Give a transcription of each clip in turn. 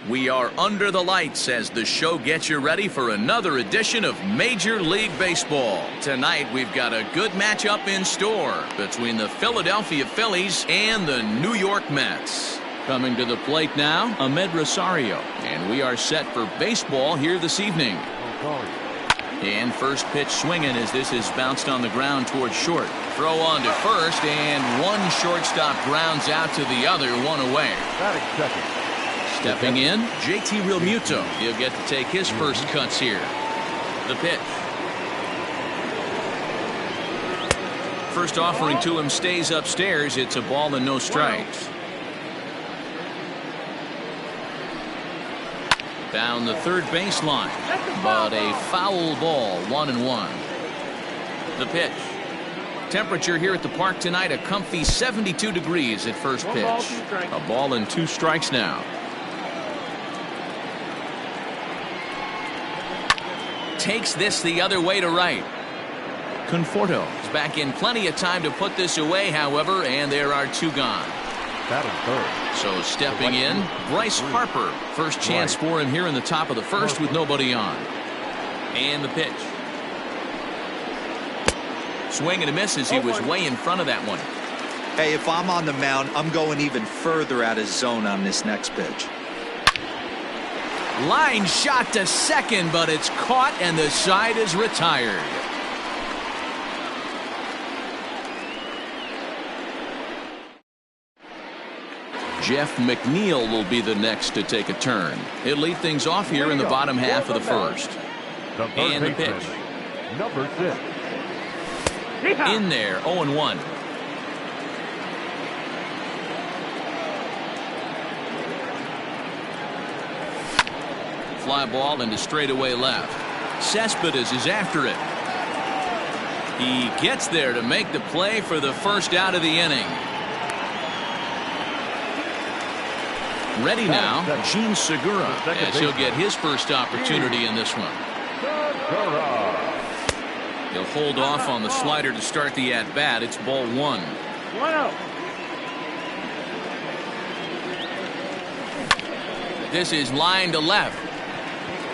We are under the lights as the show gets you ready for another edition of Major League Baseball. Tonight we've got a good matchup in store between the Philadelphia Phillies and the New York Mets. Coming to the plate now, Ahmed Rosario, and we are set for baseball here this evening. And first pitch swinging as this is bounced on the ground towards short. Throw on to first, and one shortstop grounds out to the other, one away. Stepping in, JT Realmuto. He'll get to take his first cuts here. The pitch. First offering to him stays upstairs. It's a ball and no strikes. Down the third baseline, but a foul ball, 1-1. The pitch. Temperature here at the park tonight, a comfy 72 degrees at first pitch. A ball and 2 strikes now. Takes this the other way to right. Conforto is back in plenty of time to put this away, however, and there are 2 gone. So stepping in, Bryce Harper. First chance for him here in the top of the first with nobody on. And the pitch. Swing and a miss as he was way in front of that one. Hey, if I'm on the mound, I'm going even further out of zone on this next pitch. Line shot to second, but it's caught and the side is retired. Jeff McNeil will be the next to take a turn. He'll lead things off here in the bottom half of the first. And the pitch. Number 6. In there, 0-1. Fly ball into straightaway left. Cespedes is after it. He gets there to make the play for the first out of the inning. Ready now, Gene Segura, as he'll get his first opportunity in this one. He'll hold off on the slider to start the at-bat. It's ball 1. 1-0. This is line to left.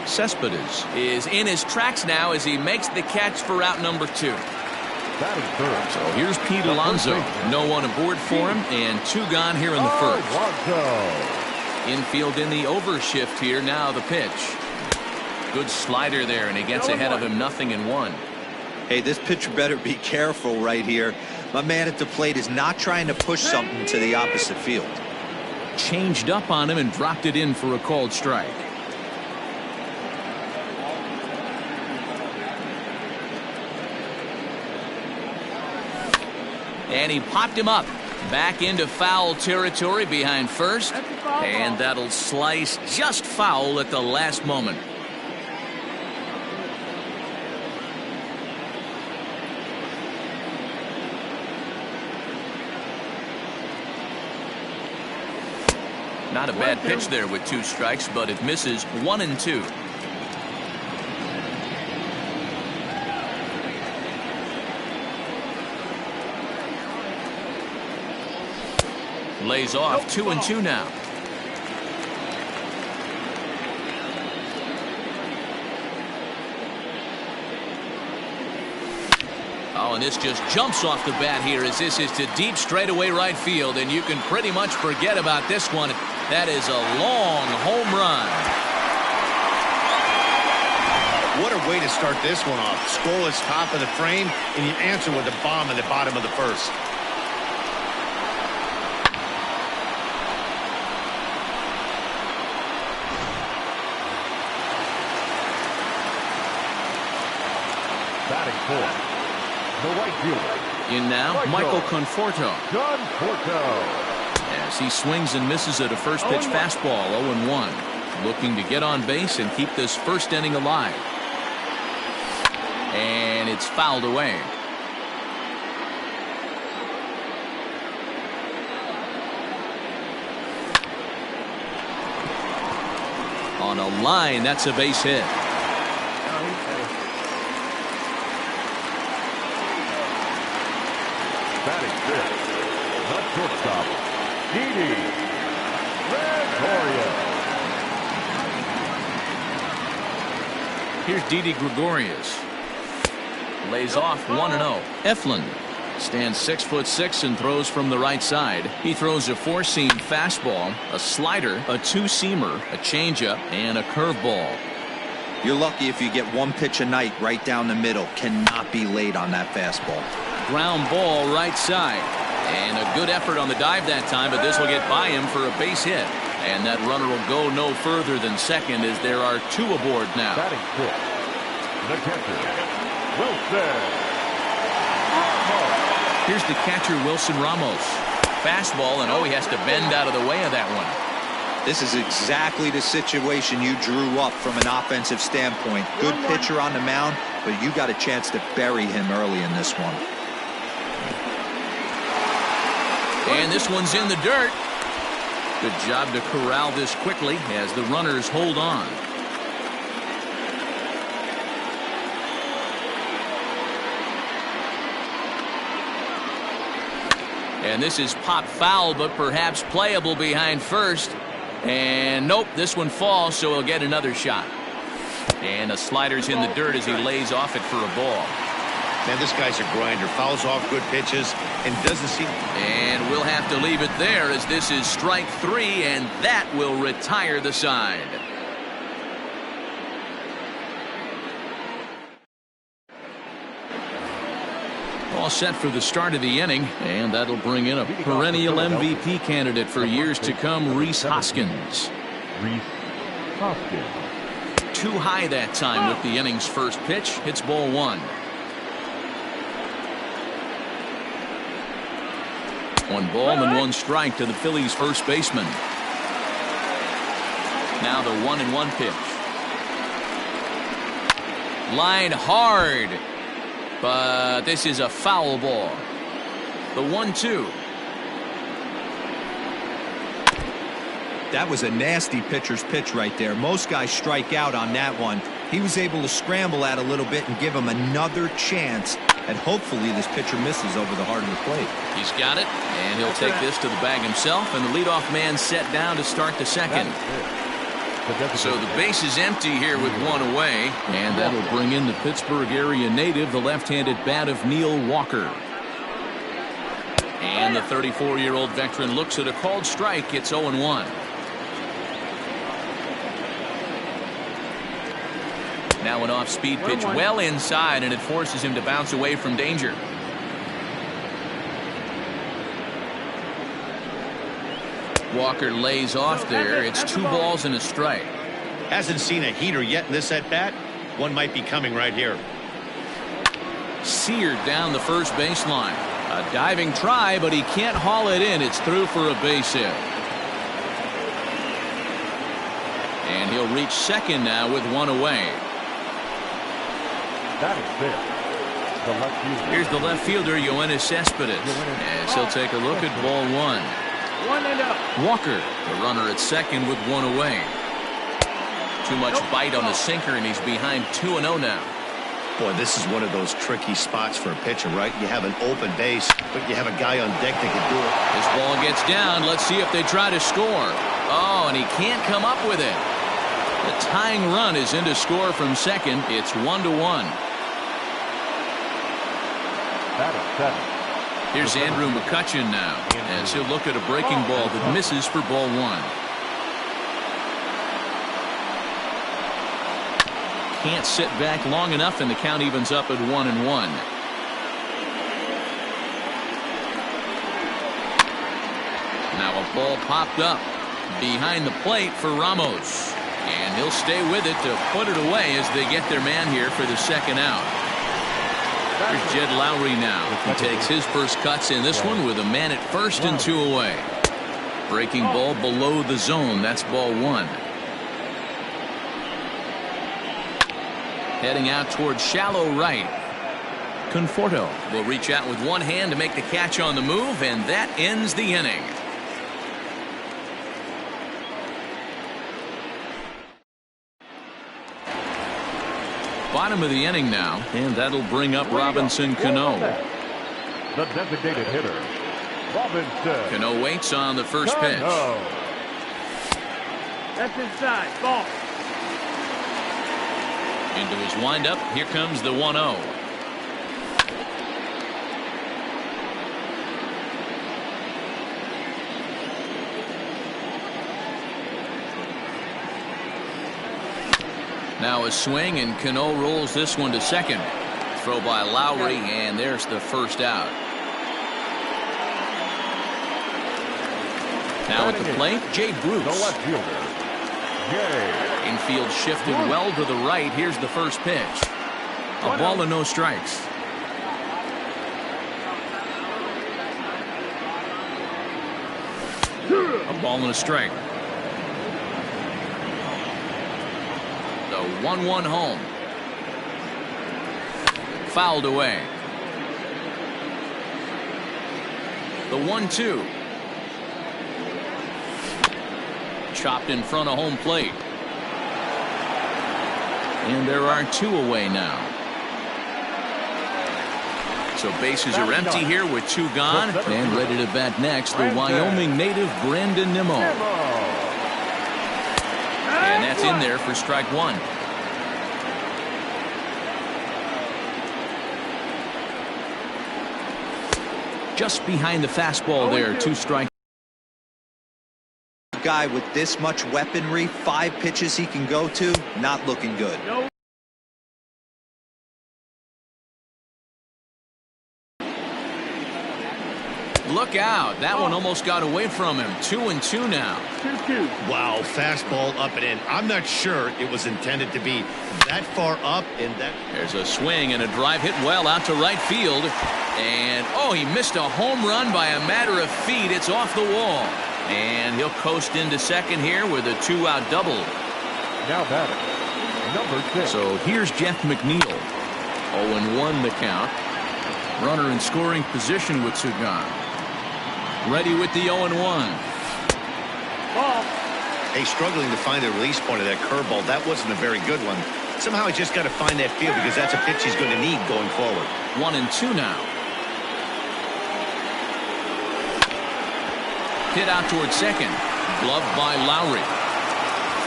Cespedes is in his tracks now as he makes the catch for out number 2. So here's Pete Alonso. No one aboard for him, and 2 gone here in the first. Infield in the overshift here. Now the pitch. Good slider there, and he gets ahead of him, 0-1. Hey, this pitcher better be careful right here. My man at the plate is not trying to push something to the opposite field. Changed up on him and dropped it in for a called strike. And he popped him up. Back into foul territory behind first. And that'll slice just foul at the last moment. Not a bad pitch there with 2 strikes, but it misses 1-2. Lays off 2-2 now. Oh, and this just jumps off the bat here as this is to deep straightaway right field, and you can pretty much forget about this one. That is a long home run. What a way to start this one off. Scoreless top of the frame, and you answer with a bomb in the bottom of the first. Batting fourth, the right fielder. In now, Michael Conforto. Conforto. As he swings and misses at a first pitch fastball, 0-1. Looking to get on base and keep this first inning alive. And it's fouled away. On a line, that's a base hit. Batting fifth, the shortstop, Didi Gregorius. Here's Didi Gregorius. Lays off 1-0. Eflin stands 6'6" and throws from the right side. He throws a four-seam fastball, a slider, a two-seamer, a changeup, and a curveball. You're lucky if you get one pitch a night right down the middle. Cannot be late on that fastball. Ground ball right side. And a good effort on the dive that time, but this will get by him for a base hit. And that runner will go no further than second as there are two aboard now. Batting fifth, the catcher, Wilson. Here's the catcher, Wilson Ramos. Fastball, and he has to bend out of the way of that one. This is exactly the situation you drew up from an offensive standpoint. Good pitcher on the mound, but you got a chance to bury him early in this one. And this one's in the dirt. Good job to corral this quickly as the runners hold on. And this is pop foul, but perhaps playable behind first. And nope, this one falls, so he'll get another shot. And a slider's in the dirt as he lays off it for a ball. Man, this guy's a grinder. Fouls off good pitches and doesn't seem... And we'll have to leave it there as this is strike three, and that will retire the side. All set for the start of the inning, and that'll bring in a perennial MVP candidate for years to come, Rhys Hoskins. Rhys Hoskins. Too high that time with the inning's first pitch. Hits ball one. 1 ball and 1 strike to the Phillies' first baseman. Now the 1-1 pitch. Line hard. But this is a foul ball. The 1-2. That was a nasty pitcher's pitch right there. Most guys strike out on that one. He was able to scramble at a little bit and give him another chance. And hopefully this pitcher misses over the heart of the plate. He's got it, and he'll take this to the bag himself, and the leadoff man set down to start the second. So the base is empty here with 1 away, and that'll bring in the Pittsburgh area native, the left-handed bat of Neil Walker. And the 34-year-old veteran looks at a called strike. It's 0-1. Now an off-speed pitch well inside, and it forces him to bounce away from danger. Walker lays off there. It's 2 balls and a strike. Hasn't seen a heater yet in this at-bat. One might be coming right here. Seared down the first baseline. A diving try, but he can't haul it in. It's through for a base hit. And he'll reach second now with 1 away. That is it. The left fielder. Here's the left fielder, Yoenis Cespedes, as he'll take a look at ball 1. Walker, the runner at second with 1 away. Too much bite on the sinker, and he's behind 2-0 now. Boy, this is one of those tricky spots for a pitcher, right? You have an open base, but you have a guy on deck that can do it. This ball gets down. Let's see if they try to score. Oh, and he can't come up with it. The tying run is in to score from second. It's 1-1. That is 7. Here's Andrew McCutchen now, as he'll look at a breaking ball that misses for ball 1. Can't sit back long enough, and the count evens up at 1-1. Now a ball popped up behind the plate for Ramos, and he'll stay with it to put it away as they get their man here for the second out. Here's Jed Lowry now. He takes his first cuts in this one with a man at first and 2 away. Breaking ball below the zone. That's ball 1. Heading out towards shallow right. Conforto will reach out with one hand to make the catch on the move, and that ends the inning. Bottom of the inning now, and that'll bring up Robinson Cano. The designated hitter, Robinson. Cano waits on the first pitch. That's inside. Ball. Into his windup. Here comes the 1-0. Now a swing, and Cano rolls this one to second. Throw by Lowry, and there's the first out. Now at the plate, Jay Bruce. The left fielder, Jay. Infield shifted well to the right. Here's the first pitch. A ball and no strikes. A ball and a strike. The 1-1 home. Fouled away. The 1-2. Chopped in front of home plate. And there are two away now. So bases are empty here with two gone. And ready to bat next, the Wyoming native Brandon Nimmo. And that's in there for strike one. Just behind the fastball there, 2 strikes. Guy with this much weaponry, 5 pitches he can go to, not looking good. Look out. That one almost got away from him. 2-2 now. 2-2. Wow, fastball up and in. I'm not sure it was intended to be that far up in that. There's a swing and a drive hit well out to right field. And, oh, he missed a home run by a matter of feet. It's off the wall. And he'll coast into second here with a 2-out double. Now batting, number 6. So here's Jeff McNeil. 0-1 the count. Runner in scoring position with two gone. Ready with the 0-1. Hey, struggling to find the release point of that curveball. That wasn't a very good one. Somehow he just got to find that feel because that's a pitch he's going to need going forward. 1-2 now. Hit out towards second. Gloved by Lowry.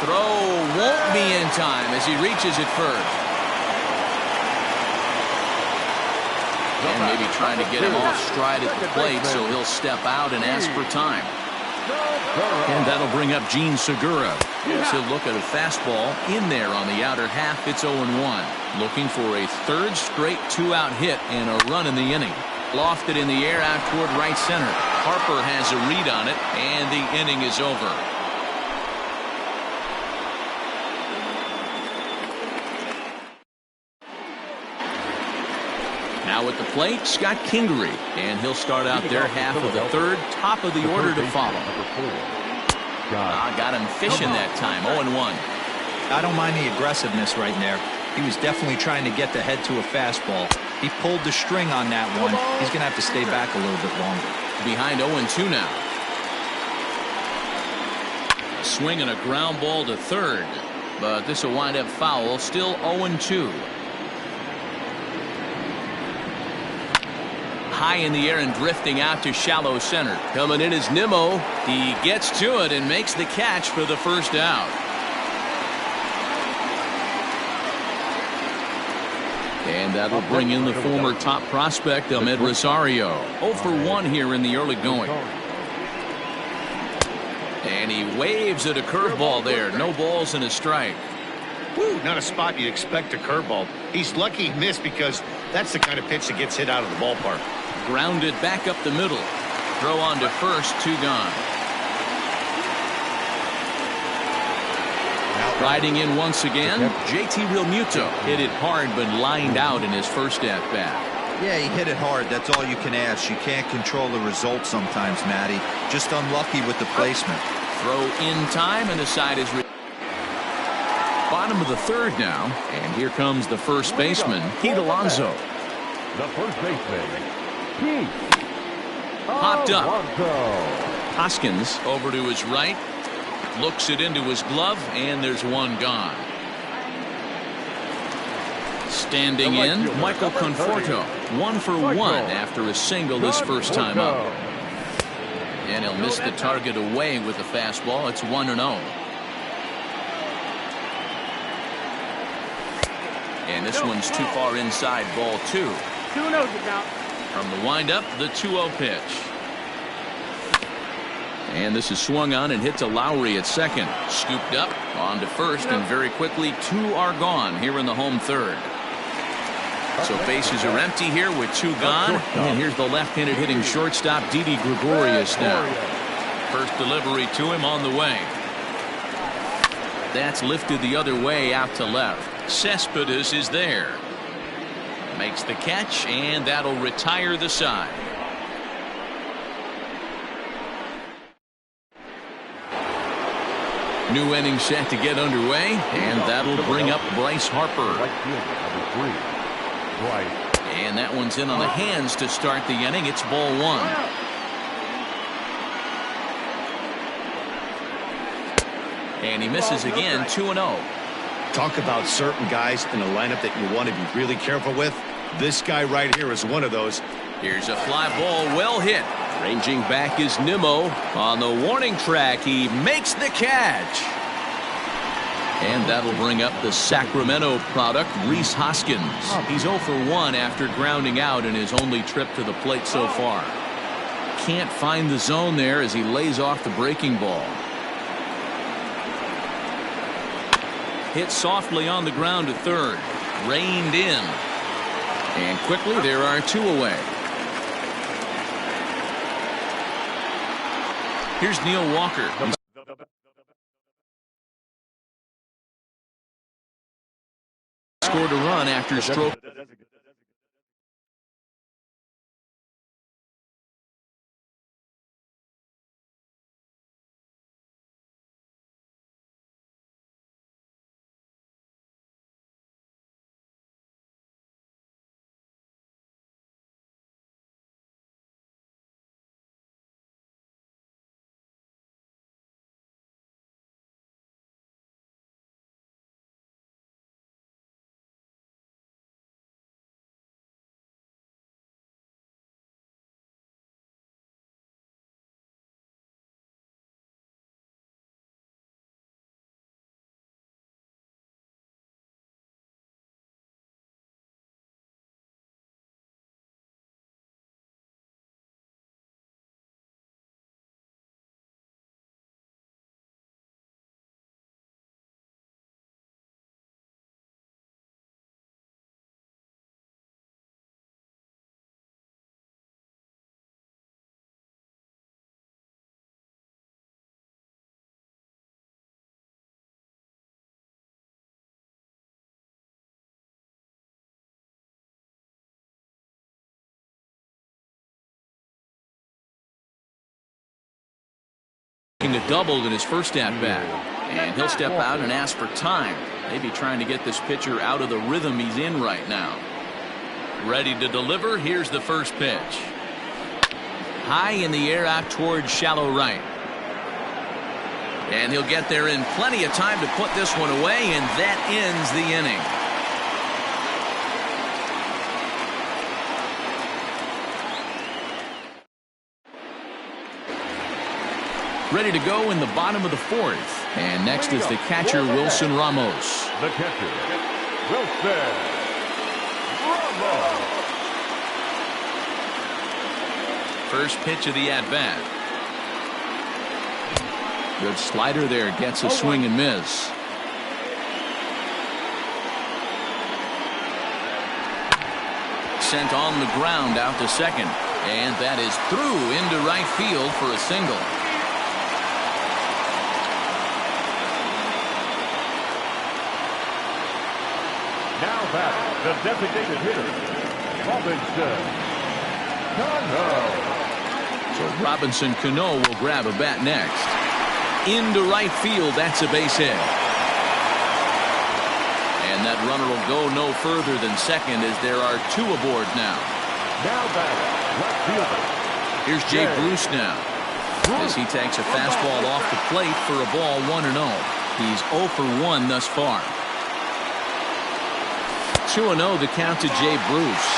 Throw won't be in time as he reaches it first. And maybe trying to get him off stride at the plate, so he'll step out and ask for time. And that'll bring up Gene Segura. He'll look at a fastball in there on the outer half. It's 0-1. Looking for a third straight 2-out hit and a run in the inning. Lofted in the air out toward right center. Harper has a read on it, and the inning is over. Now at the plate, Scott Kingery, and he'll start out there half of the third, top of the order to follow. Got him fishing that time. 0-1. I don't mind the aggressiveness right there. He was definitely trying to get the head to a fastball. He pulled the string on that one. He's going to have to stay back a little bit longer. Behind 0-2 now. A swing and a ground ball to third. But this will wind up foul. Still 0-2. High in the air and drifting out to shallow center. Coming in is Nimmo. He gets to it and makes the catch for the first out. And that'll bring in the former top prospect, Ahmed Rosario. 0-for-1 here in the early going. And he waves at a curveball there. No balls and a strike. Woo, not a spot you'd expect a curveball. He's lucky he missed because that's the kind of pitch that gets hit out of the ballpark. Grounded back up the middle. Throw on to first, 2 gone. Riding in once again, JT Realmuto hit it hard but lined out in his first at-bat. Yeah, he hit it hard. That's all you can ask. You can't control the result sometimes, Matty. Just unlucky with the placement. Throw in time, and the side is bottom of the third now, and here comes the first baseman, Pete Alonso. The first baseman, Pete. Popped up. Alonso. Hoskins over to his right. Looks it into his glove, and there's one gone. Standing in, Michael Conforto. 1-for-1 after a single this first time up. And he'll miss the target away with the fastball. It's 1-0. And this one's too far inside, ball 2. 2-0 to count. From the windup, the 2-0 pitch. And this is swung on and hit to Lowry at second. Scooped up, on to first, and very quickly 2 are gone here in the home third. So bases are empty here with 2 gone. And here's the left-handed hitting shortstop, Didi Gregorius now. First delivery to him on the way. That's lifted the other way out to left. Cespedes is there. Makes the catch, and that'll retire the side. New inning set to get underway, and that'll bring up Bryce Harper. And that one's in on the hands to start the inning. It's ball 1. And he misses again, 2-0. Talk about certain guys in a lineup that you want to be really careful with. This guy right here is one of those. Here's a fly ball, well hit. Ranging back is Nimmo. On the warning track, he makes the catch. And that'll bring up the Sacramento product, Rhys Hoskins. He's 0 for 1 after grounding out in his only trip to the plate so far. Can't find the zone there as he lays off the breaking ball. Hit softly on the ground to third. Reined in. And quickly there are 2 away. Here's Neil Walker. He scored a run after stroke. A double in his first at-bat. And he'll step out and ask for time. Maybe trying to get this pitcher out of the rhythm he's in right now. Ready to deliver. Here's the first pitch. High in the air out towards shallow right. And he'll get there in plenty of time to put this one away, and that ends the inning. Ready to go in the bottom of the 4th. And next is the catcher, Wilson Ramos. The catcher, Wilson Ramos. First pitch of the at-bat. Good slider there, gets a swing and miss. Sent on the ground out to second. And that is through into right field for a single. Now batting, the designated hitter, Robinson Cano. So Robinson Cano will grab a bat next. Into right field, that's a base hit. And that runner will go no further than second as there are 2 aboard now. Now batting, left fielder. Here's Jay Bruce now. As he takes a fastball off the plate for a ball 1-0. He's 0 for 1 thus far. 2-0 the count to Jay Bruce.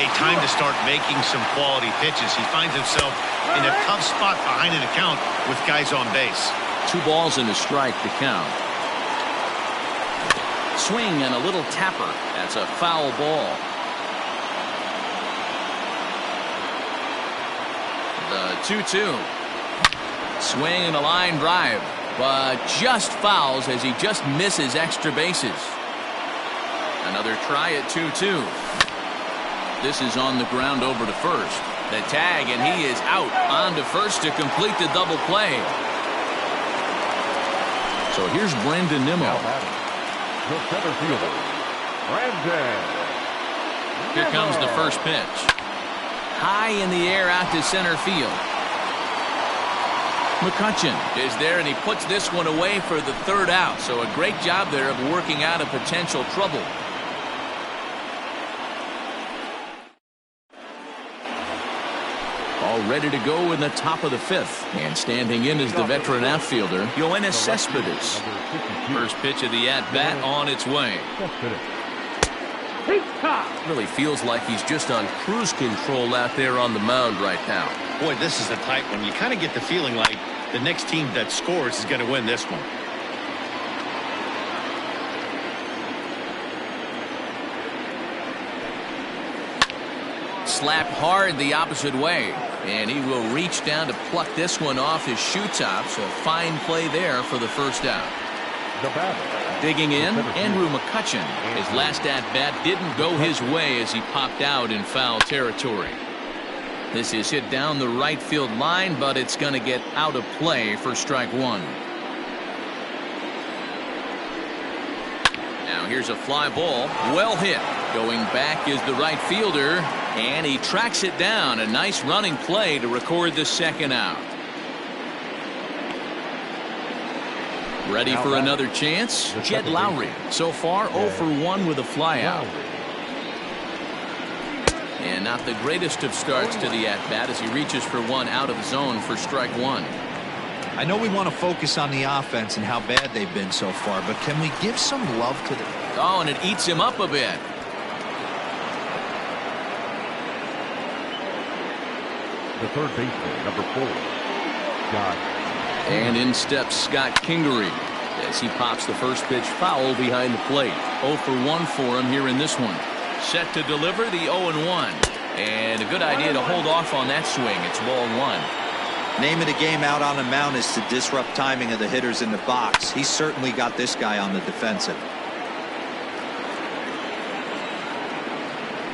A time to start making some quality pitches. He finds himself in a tough spot behind an account with guys on base. 2 balls and a strike to count. Swing and a little tapper. That's a foul ball. The 2-2. Swing and a line drive, but just fouls as he just misses extra bases. Another try at 2-2. This is on the ground over to first. The tag, and he is out on to first to complete the double play. So here's Brandon Nimmo. The center fielder, Brandon. Here comes the first pitch. High in the air out to center field. McCutchen is there, and he puts this one away for the third out. So a great job there of working out a potential trouble. All ready to go in the top of the fifth. And standing in is the veteran outfielder, Yoenis Cespedes. First pitch of the at-bat on its way. Really feels like he's just on cruise control out there on the mound right now. Boy, this is a tight one. You kind of get the feeling like the next team that scores is going to win this one. Slapped hard the opposite way, and he will reach down to pluck this one off his shoe top. So fine play there for the first out. The batter. Digging in, Andrew McCutchen. His last at-bat didn't go his way as he popped out in foul territory. This is hit down the right field line, but it's going to get out of play for strike one. Now here's a fly ball, well hit. Going back is the right fielder, and he tracks it down. A nice running play to record the second out. Ready for another chance? Jed Lowry. So far 0 for 1 with a flyout. And not the greatest of starts to the at-bat as he reaches for one out of zone for strike one. I know we want to focus on the offense and how bad they've been so far, but can we give some love to the... Oh, and it eats him up a bit. The third baseman, number 4, Scott. And in steps Scott Kingery as he pops the first pitch foul behind the plate. 0 for 1 for him here in this one. Set to deliver the 0-1. And a good idea to hold off on that swing. It's ball one. Name of the game out on the mound is to disrupt timing of the hitters in the box. He's certainly got this guy on the defensive.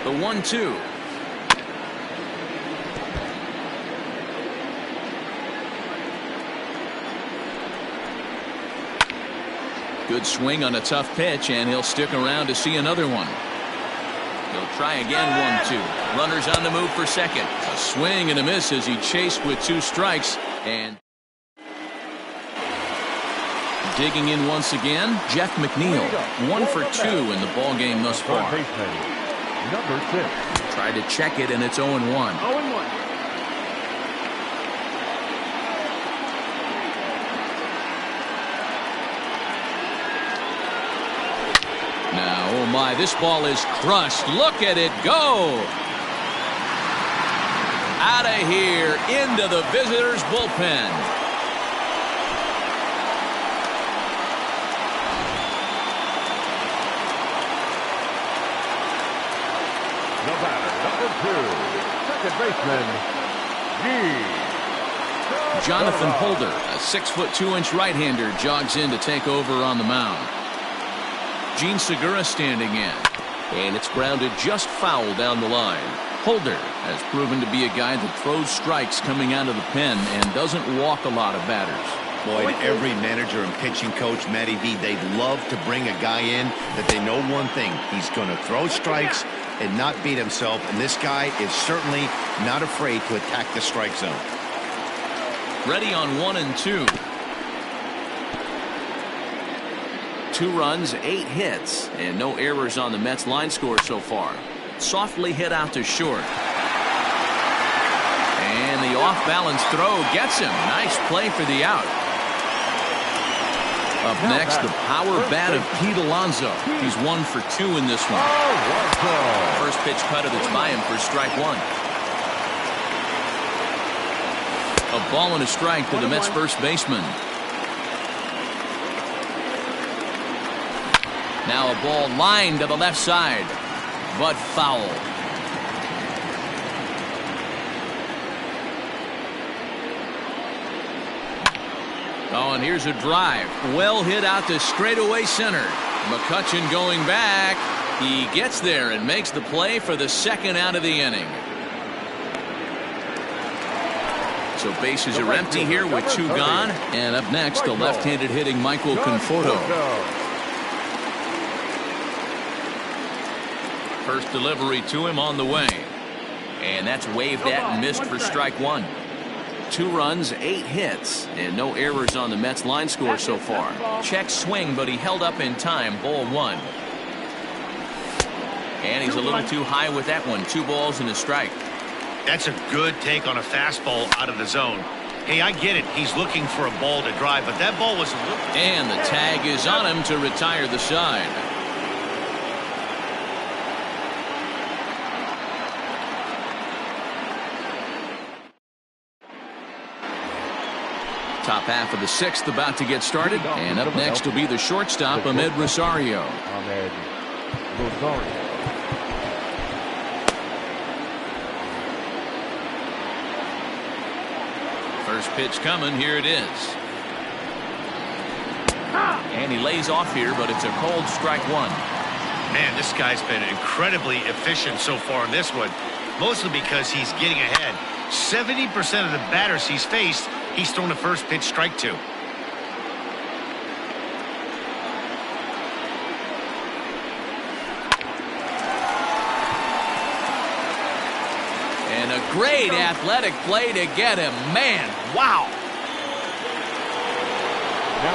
The 1-2. Good swing on a tough pitch, and he'll stick around to see another one. He'll try again. 1-2. Runners on the move for second. A swing and a miss as he chased with 2 strikes. And digging in once again, Jeff McNeil. 1 for 2 in the ball game thus far. Number 6. Tried to check it, and it's 0-1. 0-1. Now, oh my, this ball is crushed. Look at it go. Out of here into the visitors' bullpen. The batter, number 2, second baseman, Jonathan Holder, a 6'2" right-hander, jogs in to take over on the mound. Gene Segura standing in, and it's grounded just foul down the line. Holder has proven to be a guy that throws strikes coming out of the pen and doesn't walk a lot of batters. Boy, every manager and pitching coach, Matty V, they'd love to bring a guy in that they know one thing. He's going to throw strikes and not beat himself, and this guy is certainly not afraid to attack the strike zone. Ready on 1 and 2. 2 runs, 8 hits, and no errors on the Mets line score so far. Softly hit out to short. And the off-balance throw gets him. Nice play for the out. Up next, the power bat of Pete Alonso. He's 1 for 2 in this one. First pitch cutter that's by him for strike one. A ball and a strike to the Mets first baseman. Now a ball lined to the left side, but foul. Oh, and here's a drive. Well hit out to straightaway center. McCutchen going back. He gets there and makes the play for the second out of the inning. So bases are empty here with 2 gone. And up next, the left-handed hitting Michael Conforto. First delivery to him on the way. And that's waved at and missed for strike 1. 2 runs, 8 hits, and no errors on the Mets line score so far. Check swing, but he held up in time. Ball 1. And he's a little too high with that one. 2 balls and a strike. That's a good take on a fastball out of the zone. Hey, I get it. He's looking for a ball to drive, but that ball was a little... And the tag is on him to retire the side. Top half of the 6th about to get started, and up next will be the shortstop, Ahmed Rosario. First pitch coming, here it is. And he lays off here, but it's a cold strike 1. Man, this guy's been incredibly efficient so far in this one, mostly because he's getting ahead. 70% of the batters he's faced, he's thrown the first pitch strike 2. And a great athletic play to get him. Man, wow.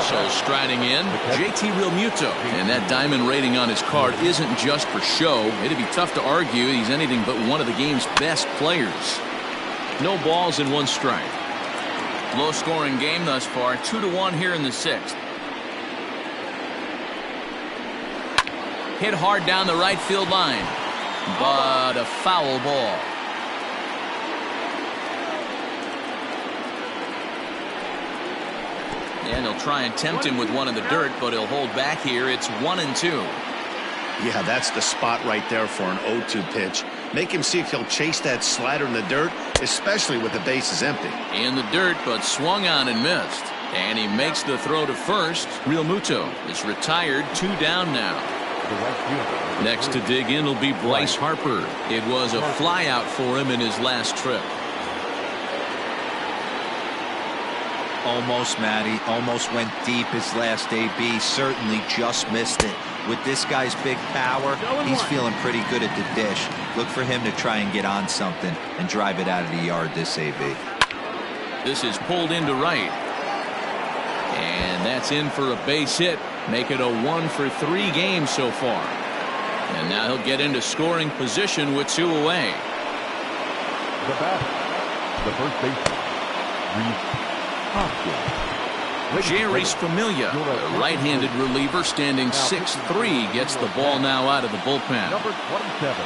So striding in, JT Realmuto. And that diamond rating on his card isn't just for show. It'd be tough to argue he's anything but one of the game's best players. No balls and 1 strike. Low scoring game thus far, 2-1 here in the 6th. Hit hard down the right field line, but a foul ball. And they'll try and tempt him with one in the dirt, but he'll hold back here. It's 1-2. Yeah, that's the spot right there for an 0-2 pitch. Make him see if he'll chase that slider in the dirt, especially with the bases empty. In the dirt, but swung on and missed. And he makes the throw to first. Realmuto is retired, 2 down now. Next to dig in will be Bryce Harper. It was a flyout for him in his last trip. Almost, Matty. Almost went deep his last AB. Certainly just missed it. With this guy's big power, he's feeling pretty good at the dish. Look for him to try and get on something and drive it out of the yard this AB. This is pulled into right. And that's in for a base hit. Make it a 1-for-3 game so far. And now he'll get into scoring position with 2 away. The batter, the first baseman, Jerry's Familia, the right-handed reliever, standing 6'3", gets the ball now out of the bullpen. Number 27,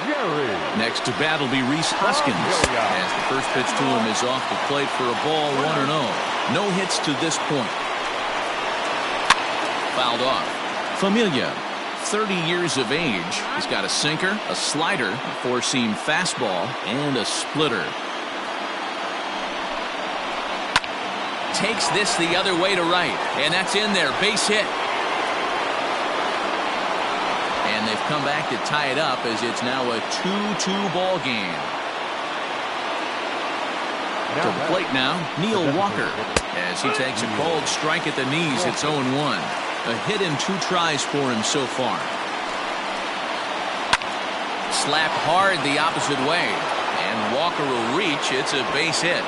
Jerry. Next to bat will be Rhys Hoskins, as the first pitch to him is off the plate for a ball, 1-0. No hits to this point. Fouled off. Familia, 30 years of age. He's got a sinker, a slider, a 4-seam fastball, and a splitter. Takes this the other way to right, and that's in there. Base hit. And they've come back to tie it up as it's now a 2-2 ball game. To the plate now, Neil Walker, as he takes a cold strike at the knees. It's 0-1. A hit in 2 tries for him so far. Slapped hard the opposite way, and Walker will reach. It's a base hit.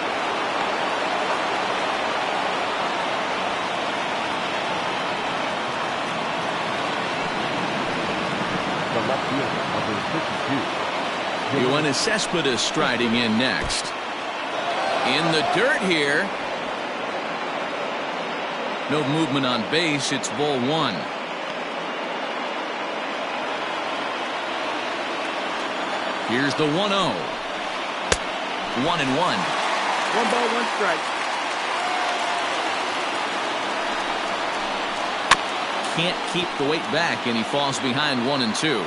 Yoenis Cespedes striding in next. In the dirt here. No movement on base. It's ball 1. Here's the 1-0. 1-1. 1 ball, 1 strike. can't keep the weight back, and he falls behind 1-2.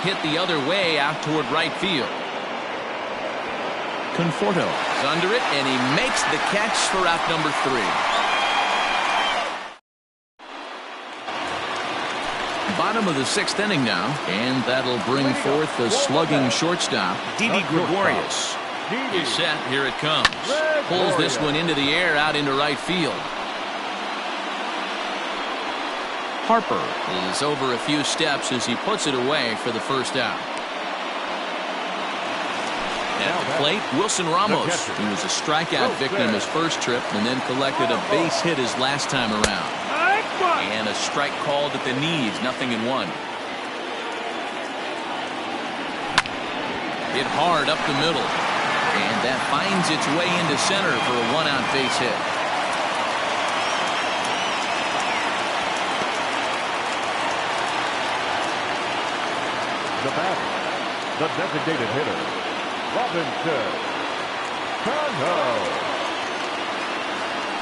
Hit the other way out toward right field. Conforto is under it, and he makes the catch for out number 3. Bottom of the 6th inning now, and that'll bring forth the slugging shortstop, Didi Gregorius. He's set. Here it comes. Pulls this one into the air out into right field. Harper is over a few steps as he puts it away for the first out. At the plate, Wilson Ramos, who was a strikeout victim his first trip and then collected a base hit his last time around. And a strike called at the knees, 0-1. Hit hard up the middle. And that finds its way into center for a 1-out base hit. The batter, the designated hitter, Robinson Cano.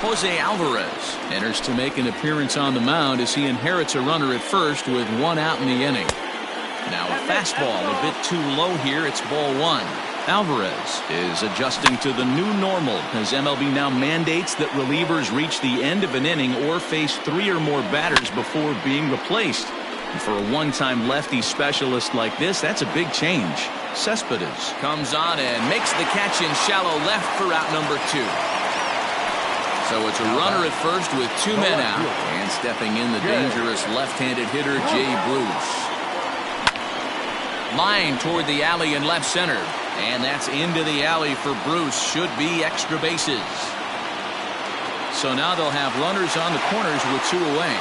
Jose Alvarez enters to make an appearance on the mound as he inherits a runner at first with 1 out in the inning. Now a fastball a bit too low here. It's ball 1. Alvarez is adjusting to the new normal as MLB now mandates that relievers reach the end of an inning or face 3 or more batters before being replaced. And for a one-time lefty specialist like this, that's a big change. Cespedes comes on and makes the catch in shallow left for out number 2. So it's a runner at first with 2 men out, and stepping in the dangerous left-handed hitter Jay Bruce. Line toward the alley in left center, and that's into the alley for Bruce. Should be extra bases. So now they'll have runners on the corners with 2 away.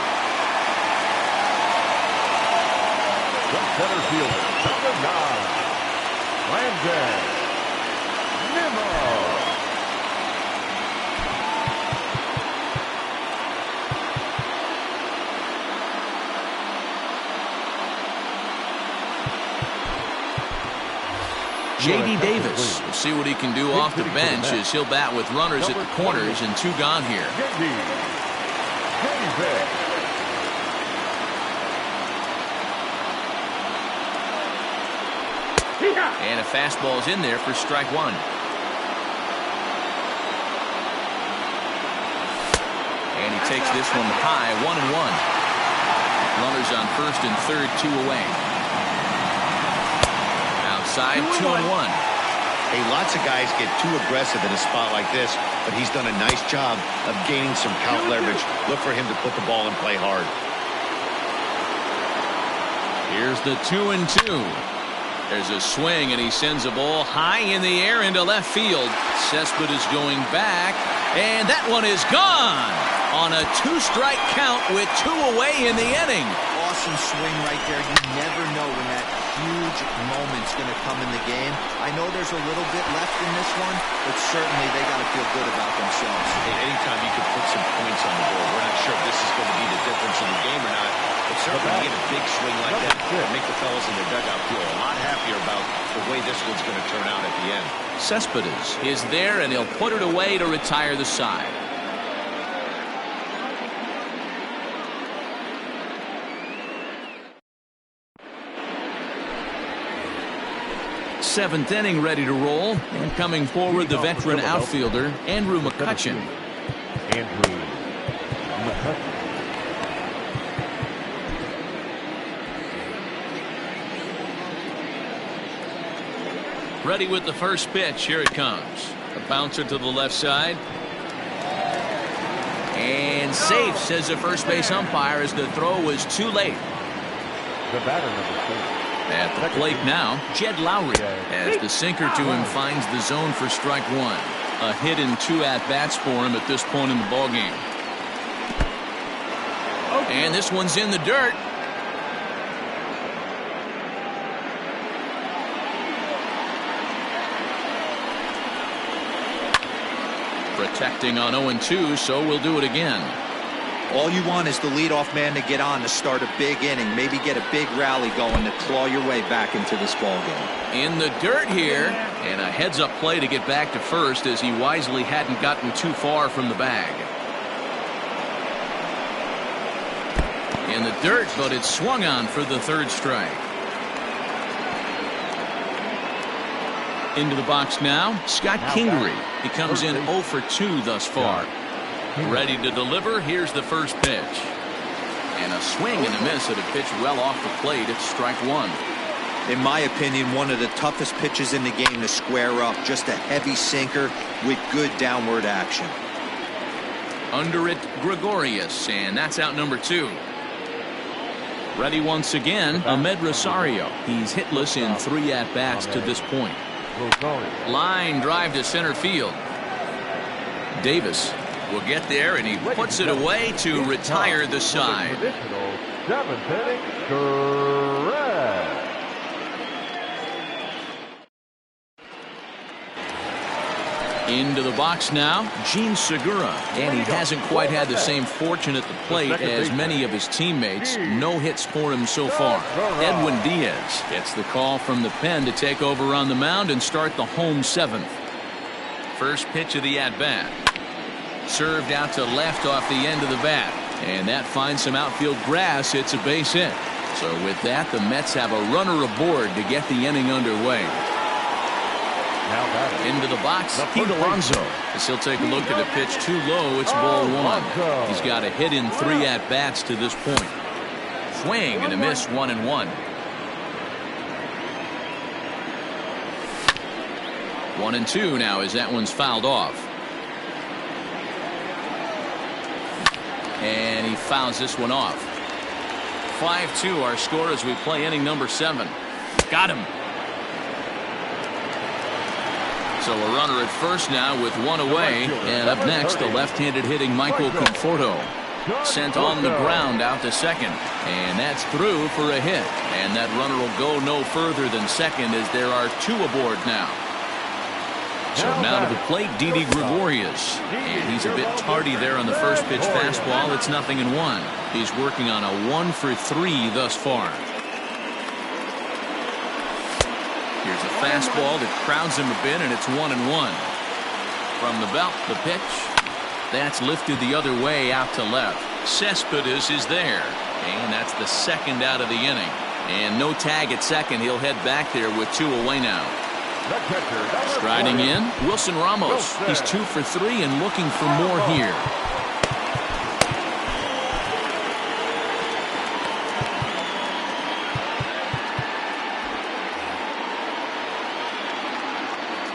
The center fielder, number 9, Brandon Nimmo. J.D. Davis will see what he can do off the bench as he'll bat with runners at the corners and 2 gone here. And a fastball's in there for strike 1. And he takes this one high, 1-1. Runners on first and third, 2 away. Outside, 2-1. Hey, lots of guys get too aggressive in a spot like this, but he's done a nice job of gaining some count leverage. Look for him to put the ball and play hard. Here's the 2-2. There's a swing, and he sends a ball high in the air into left field. Cespedes is going back, and that one is gone on a 2-strike count with 2 away in the inning. Awesome swing right there. You never know when that huge moment's going to come in the game. I know there's a little bit left in this one, but certainly they got to feel good about themselves. Hey, anytime you can put some points on the board, we're not sure if this is going to be the difference in the game or not, but certainly get a big swing like that and make the fellas in their dugout feel a lot happier about the way this one's going to turn out at the end. Cespedes is there, and he'll put it away to retire the side. Seventh inning ready to roll, and coming forward the veteran outfielder Andrew McCutchen. Andrew McCutchen. Ready with the first pitch. Here it comes. A bouncer to the left side. And safe, says the first base umpire, as the throw was too late. The batter, number 4. At the plate now, Jed Lowry, as the sinker to him finds the zone for strike 1. A hit and 2 at-bats for him at this point in the ballgame. And this one's in the dirt. Protecting on 0-2, so we'll do it again. All you want is the leadoff man to get on to start a big inning, maybe get a big rally going to claw your way back into this ball game. In the dirt here, And a heads-up play to get back to first as he wisely hadn't gotten too far from the bag. In the dirt, but it's swung on for the third strike. Into the box now, Scott Kingery. He comes in 0 for 2 thus far. Ready to deliver. Here's the first pitch. And a swing and a miss at a pitch well off the plate. It's strike one. In my opinion, one of the toughest pitches in the game to square up. Just a heavy sinker with good downward action. Under it, Gregorius, and that's out number 2. Ready once again, Ahmed Rosario. He's hitless in 3 at-bats to this point. Line drive to center field. Davis will get there, and he puts it away to retire the side. Into the box now, Gene Segura, and he hasn't quite had the same fortune at the plate as many of his teammates. No hits for him so far. Edwin Diaz gets the call from the pen to take over on the mound and start the home 7th. First pitch of the at-bat. Served out to left off the end of the bat, and that finds some outfield grass. It's a base hit. So with that, the Mets have a runner aboard to get the inning underway. Into the box, Pete Alonso. As he'll take a look at a pitch too low, it's ball 1. He's got a hit in 3 at-bats to this point. Swing and a miss, 1-1. 1-2 now as that one's fouled off. And he fouls this one off. 5-2 our score as we play inning number 7. Got him. So a runner at first now with 1 away. And up next, the left-handed hitting Michael Conforto. Sent on the ground out to second. And that's through for a hit. And that runner will go no further than second as there are 2 aboard now. So now to the plate, Didi Gregorius. And he's a bit tardy there on the first pitch fastball. It's 0-1. He's working on a 1 for 3 thus far. Here's a fastball that crowds him a bit, and it's 1-1. From the belt, the pitch. That's lifted the other way out to left. Cespedes is there, and that's the 2nd out of the inning. And no tag at second. He'll head back there with 2 away now. Striding in, Wilson Ramos. He's 2 for 3 and looking for more here.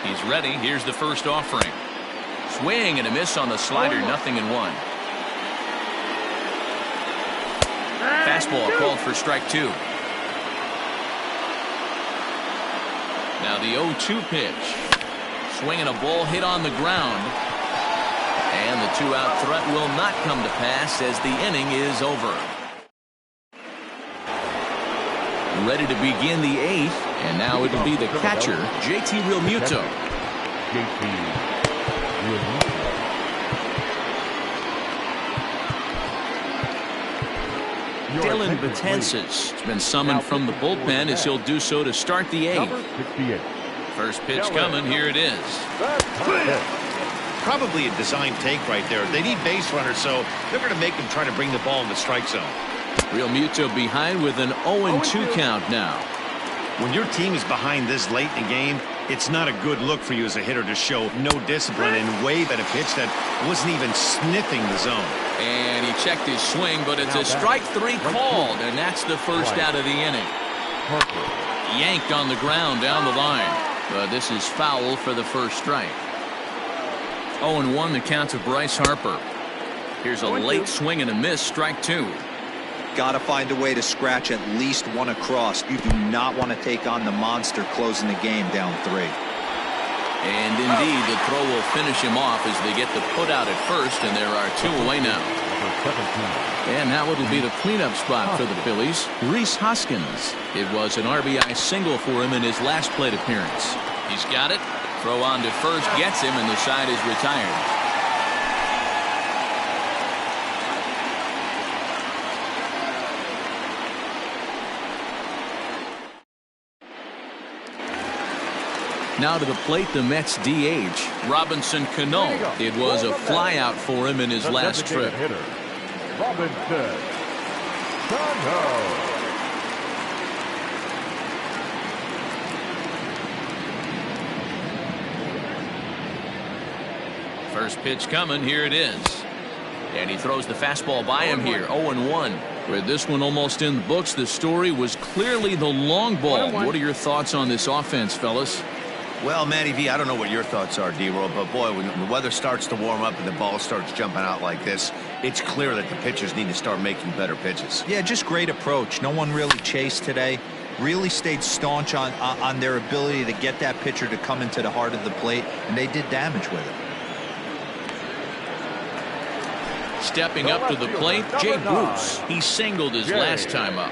He's ready. Here's the first offering. Swing and a miss on the slider. 0-1. Fastball called for strike 2. Now the 0-2 pitch. Swinging a ball hit on the ground. And the 2-out threat will not come to pass as the inning is over. Ready to begin the 8th. And now it'll be the catcher, JT Realmuto. Dylan Betances has been summoned from the bullpen as he'll do so to start the 8th. First pitch coming. Here it is. Probably a design take right there. They need base runners, so they're going to make him try to bring the ball in the strike zone. Realmuto behind with an 0-2 count now. When your team is behind this late in the game, it's not a good look for you as a hitter to show no discipline and wave at a pitch that wasn't even sniffing the zone. And he checked his swing, but it's a strike 3 called, and that's the first out of the inning. Yanked on the ground down the line, but this is foul for the first strike. 0-1 the count to Bryce Harper. Here's a late swing and a miss, strike 2. Got to find a way to scratch at least 1 across. You do not want to take on the monster closing the game down 3. And indeed, the throw will finish him off as they get the put out at first, and there are 2 away now. And now it'll be the cleanup spot for the Phillies, Rhys Hoskins. It was an RBI single for him in his last plate appearance. He's got it. Throw on to first gets him, and the side is retired. Now to the plate, the Mets DH, Robinson Cano. It was a flyout for him in his The last trip. designated hitter, Robinson Cano. First pitch coming, here it is. And he throws the fastball by him here, 0-1. With this one almost in the books, the story was clearly the long ball. What are your thoughts on this offense, fellas? Well, Matty V, I don't know what your thoughts are, D-Roll, but boy, when the weather starts to warm up and the ball starts jumping out like this, it's clear that the pitchers need to start making better pitches. Yeah, just great approach. No one really chased today. Really stayed staunch on their ability to get that pitcher to come into the heart of the plate, and they did damage with it. Stepping up to the plate, Jay Bruce. He singled his last time up.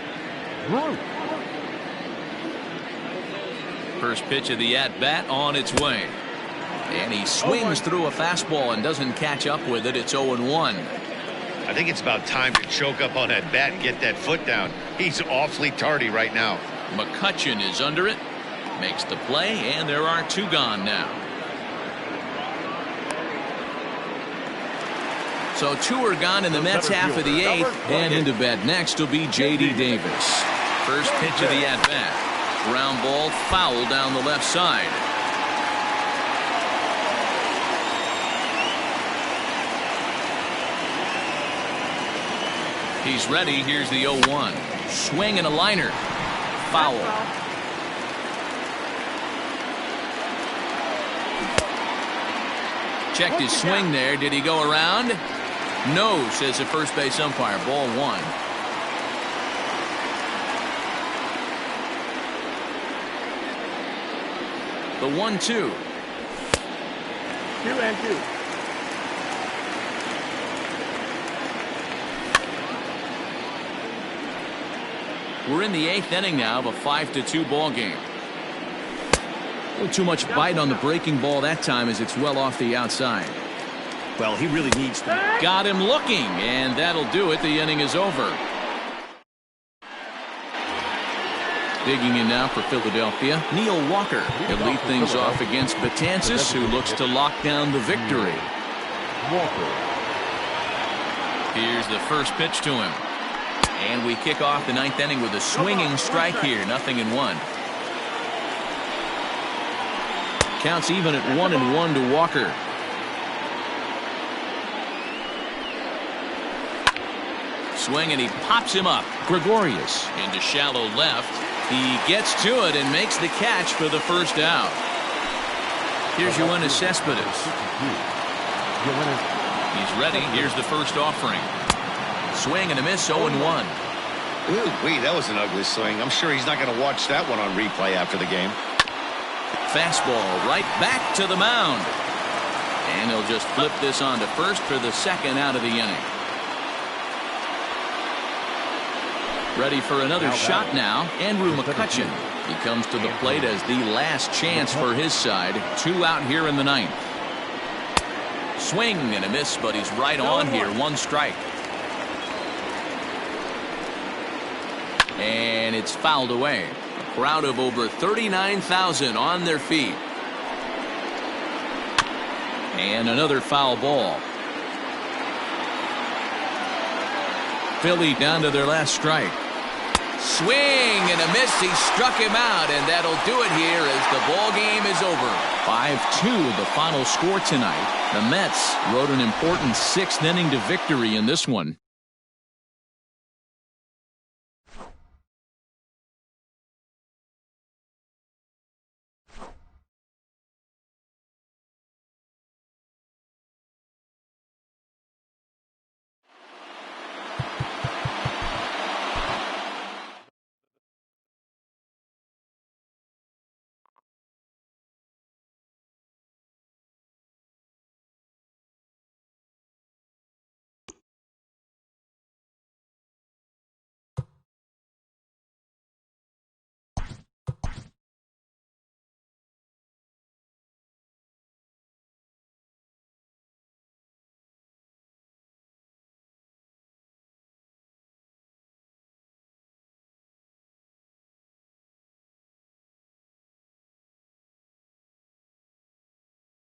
First pitch of the at-bat on its way. And he swings through a fastball and doesn't catch up with it. It's 0-1. I think it's about time to choke up on that bat and get that foot down. He's awfully tardy right now. McCutchen is under it. Makes the play, and there are two gone now. So two are gone in the Mets half of the eighth, and into bat next will be J.D. Davis. First pitch of the at-bat. Ground ball foul down the left side. He's ready. Here's the 0-1. Swing and a liner. Foul. Checked his swing there. Did he go around? No, says the first base umpire. Ball one. The 1-2. 2-2. We're in the eighth inning now of a 5-2 ball game. A little too much bite on the breaking ball that time as it's well off the outside. Well, he really needs to. Got him looking, and that'll do it. The inning is over. Digging in now for Philadelphia, Neil Walker. He'll lead things off against Betances, who looks to lock down the victory. Here's the first pitch to him. And we kick off the ninth inning with a swinging strike here. 0-1. Counts even at 1-1 to Walker. Swing, and he pops him up. Gregorius into shallow left. He gets to it and makes the catch for the first out. Here's Yoenis Cespedes. He's ready. Here's the first offering. Swing and a miss, 0-1. Ooh-wee, that was an ugly swing. I'm sure he's not going to watch that one on replay after the game. Fastball right back to the mound. And he'll just flip this on to first for the second out of the inning. Ready for another shot now, Andrew McCutchen. He comes to the plate as the last chance for his side. Two out here in the ninth. Swing and a miss, but he's right on here. One strike. And it's fouled away. A crowd of over 39,000 on their feet. And another foul ball. Philly down to their last strike. Swing and a miss. He struck him out, and that'll do it here as the ball game is over. 5-2 the final score tonight. The Mets rode an important sixth inning to victory in this one.